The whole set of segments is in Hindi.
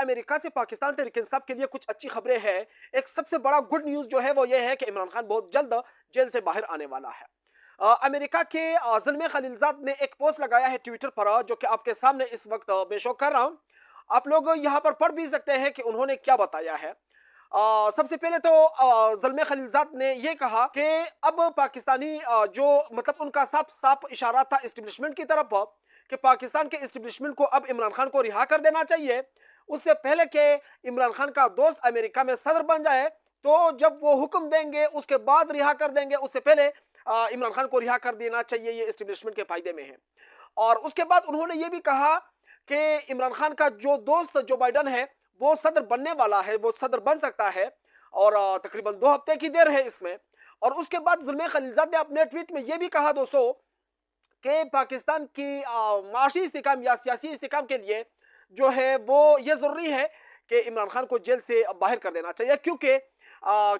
अमेरिका से पाकिस्तान तहरीक इंसाफ के लिए कुछ अच्छी खबरें हैं। एक सबसे बड़ा गुड न्यूज़ जो है वो ये है कि इमरान खान बहुत जल्द जेल से बाहर आने वाला है। अमेरिका के ज़ल्मे खलीलज़ाद ने एक पोस्ट लगाया है ट्विटर पर, जो कि आपके सामने इस वक्त मैं शो कर रहा हूँ। आप लोग यहाँ पर पढ़ भी सकते हैं कि उन्होंने क्या बताया है। सबसे पहले तो ज़ल्मे खलीलज़ाद ने ये कहा कि अब पाकिस्तानी जो मतलब उनका साफ साफ इशारा था इस्टेब्लिशमेंट की तरफ कि पाकिस्तान के इस्टेब्लिशमेंट को अब इमरान खान को रिहा कर देना चाहिए। उससे पहले कि इमरान खान का दोस्त अमेरिका में सदर बन जाए, तो जब वो हुक्म देंगे उसके बाद रिहा कर देंगे, उससे पहले इमरान खान को रिहा कर देना चाहिए। ये इस्टेब्लिशमेंट के फायदे में है। और उसके बाद उन्होंने ये भी कहा कि इमरान खान का जो दोस्त जो बाइडन है वो सदर बनने वाला है, वो सदर बन सकता है और तकरीबन 2 हफ्ते की देर है इसमें। और उसके बाद ज़ुल्मे खलीलज़ाद ने अपने ट्वीट में ये भी कहा दोस्तों कि पाकिस्तान की माशी इस्तेकाम या सियासी इस्तेकाम के लिए जो है वो ये ज़रूरी है कि इमरान खान को जेल से बाहर कर देना चाहिए, क्योंकि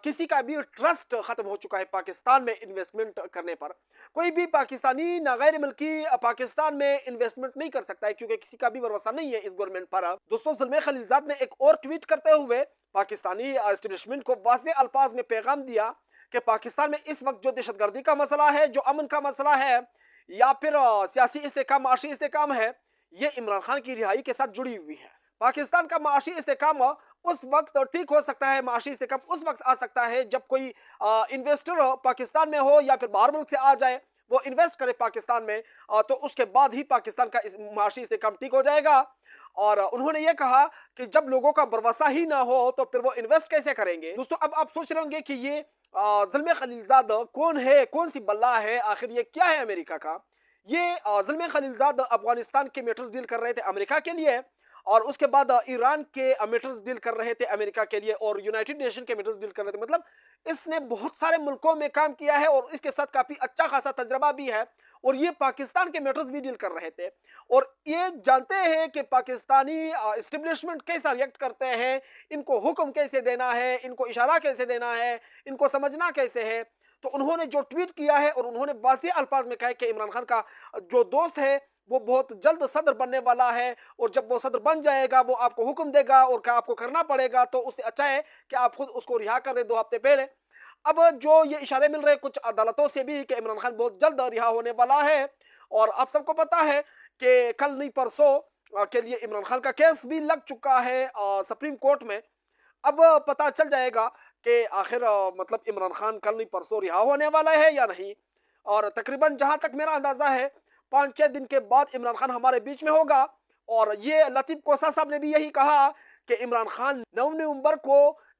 किसी का भी ट्रस्ट ख़त्म हो चुका है पाकिस्तान में इन्वेस्टमेंट करने पर। कोई भी पाकिस्तानी ना गैर मुल्की पाकिस्तान में इन्वेस्टमेंट नहीं कर सकता है, क्योंकि किसी का भी भरोसा नहीं है इस गवर्नमेंट पर। दोस्तों, ज़ुल्मे खलीलज़ाद ने एक और ट्वीट करते हुए पाकिस्तानी एस्टेब्लिशमेंट को वाज़ेह अल्फाज में पैगाम दिया कि पाकिस्तान में इस वक्त जो दहशतगर्दी का मसला है, जो अमन का मसला है, या फिर सियासी इस्तेकाम, माशी इस्तेकाम है, ये इमरान खान की रिहाई के साथ जुड़ी हुई है। पाकिस्तान का माशी इस्तेकाम उस वक्त ठीक हो सकता है, माशी इस्तेकाम उस वक्त आ सकता है जब कोई इन्वेस्टर पाकिस्तान में हो या फिर बाहर मुल्क से आ जाए, वो इन्वेस्ट करे पाकिस्तान में, तो उसके बाद ही पाकिस्तान का इस माशी इस्तेकाम ठीक हो जाएगा। और उन्होंने ये कहा कि जब लोगों का भरोसा ही ना हो तो फिर वो इन्वेस्ट कैसे करेंगे। दोस्तों, अब आप सोच रहे होंगे कि ये ज़ल्मे खलीलज़ाद कौन है, कौन सी बल्ला है, आखिर ये क्या है अमेरिका का। ये ज़ल्मे खलीलज़ाद अफगानिस्तान के मैटर्स डील कर रहे थे अमेरिका के लिए, और उसके बाद ईरान के मैटर्स डील कर रहे थे अमेरिका के लिए, और यूनाइटेड नेशन के मैटर्स डील कर रहे थे। मतलब इसने बहुत सारे मुल्कों में काम किया है और इसके साथ काफ़ी अच्छा खासा तजर्बा भी है। और ये पाकिस्तान के मैटर्स भी डील कर रहे थे, और ये जानते हैं कि पाकिस्तानी इस्टेब्लिशमेंट कैसा रिएक्ट करते हैं, इनको हुक्म कैसे देना है, इनको इशारा कैसे देना है, इनको समझना कैसे है। तो उन्होंने जो ट्वीट किया है और उन्होंने वाज़ेह अल्फाज में कहा है कि इमरान खान का जो दोस्त है वो बहुत जल्द सदर बनने वाला है, और जब वो सदर बन जाएगा वो आपको हुक्म देगा और क्या आपको करना पड़ेगा, तो उससे अच्छा है कि आप खुद उसको रिहा कर दें 2 हफ्ते पहले। अब जो ये इशारे मिल रहे हैं कुछ अदालतों से भी कि इमरान खान बहुत जल्द रिहा होने वाला है, और आप सबको पता है कि कल नहीं परसों के लिए इमरान खान का केस भी लग चुका है सुप्रीम कोर्ट में। अब पता चल जाएगा कि आखिर मतलब इमरान खान कल नहीं परसों रिहा होने वाला है या नहीं। और तकरीबन जहां तक मेरा अंदाजा है 5-6 दिन के बाद इमरान खान हमारे बीच में होगा। और ये लतीफ़ कोसा साहब ने भी यही कहा कि इमरान खान 9 नवंबर को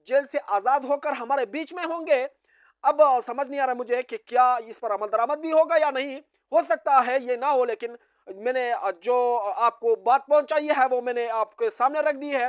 जेल से आज़ाद होकर हमारे बीच में होंगे। अब समझ नहीं आ रहा मुझे कि क्या इस पर अमल दरामद भी होगा या नहीं। हो सकता है ये ना हो, लेकिन मैंने जो आपको बात पहुंचाई है वो मैंने आपके सामने रख दी है।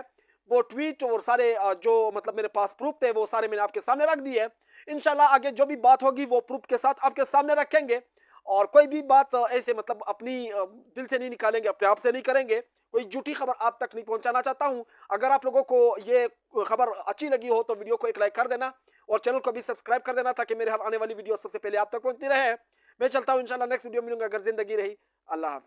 वो ट्वीट और सारे जो मतलब मेरे पास प्रूफ थे वो सारे मैंने आपके सामने रख दिए। इंशाल्लाह आगे जो भी बात होगी वो प्रूफ के साथ आपके सामने रखेंगे, और कोई भी बात ऐसे मतलब अपनी दिल से नहीं निकालेंगे, अपने आप से नहीं करेंगे। कोई झूठी खबर आप तक नहीं पहुंचाना चाहता हूं। अगर आप लोगों को ये खबर अच्छी लगी हो तो वीडियो को एक लाइक कर देना और चैनल को भी सब्सक्राइब कर देना, ताकि मेरे हर आने वाली वीडियो सबसे पहले आप तक पहुंचती रहे। मैं चलता हूं, इंशाल्लाह नेक्स्ट वीडियो मिलूंगा अगर जिंदगी रही। अल्लाह हाफिज़।